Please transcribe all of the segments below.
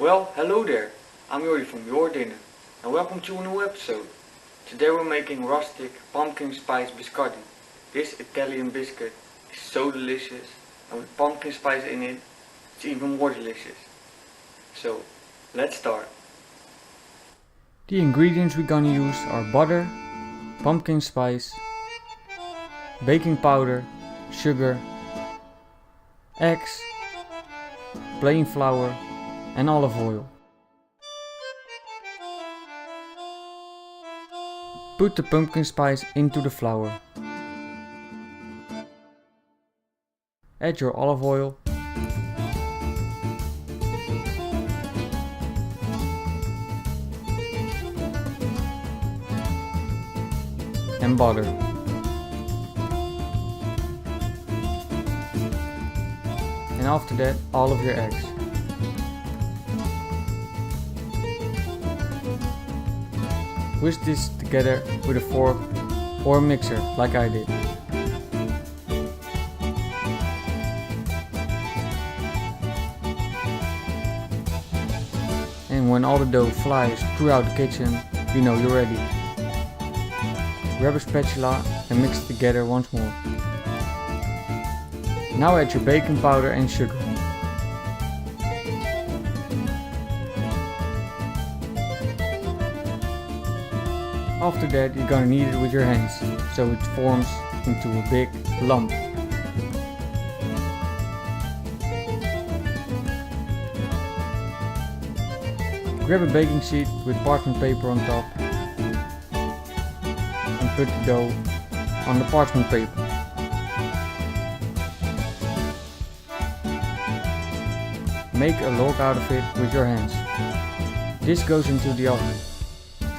Well, hello there, I'm Jordi from JorDinner and welcome to a new episode. Today we're making Rustic Pumpkin Spice Biscotti. This Italian biscuit is so delicious, and with pumpkin spice in it, it's even more delicious. So, let's start. The ingredients we're gonna use are butter, pumpkin spice, baking powder, sugar, eggs, plain flour and olive oil. Put the pumpkin spice into the flour. Add your olive oil and butter. And after that, all of your eggs. Whisk this together with a fork or a mixer, like I did. And when all the dough flies throughout the kitchen, you know you're ready. Grab a spatula and mix it together once more. Now add your baking powder and sugar. After that, you're gonna knead it with your hands, so it forms into a big lump. Grab a baking sheet with parchment paper on top and put the dough on the parchment paper. Make a log out of it with your hands. This goes into the oven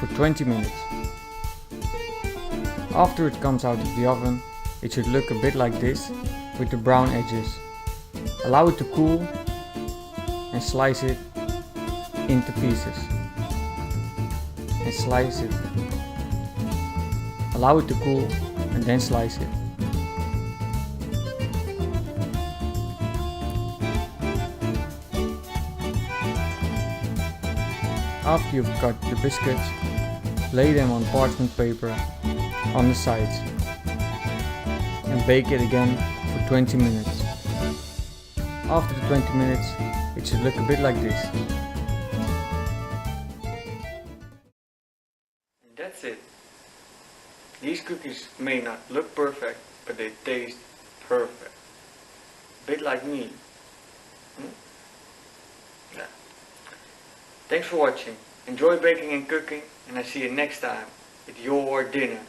for 20 minutes. After it comes out of the oven, it should look a bit like this with the brown edges. Allow it to cool and slice it into pieces. And slice it. Allow it to cool and then slice it. After you've cut the biscuits, lay them on parchment paper on the sides and bake it again for 20 minutes. After the 20 minutes, it should look a bit like this. And that's it. These cookies may not look perfect, but they taste perfect. A bit like me. Yeah. Thanks for watching. Enjoy baking and cooking, and I see you next time with your dinner.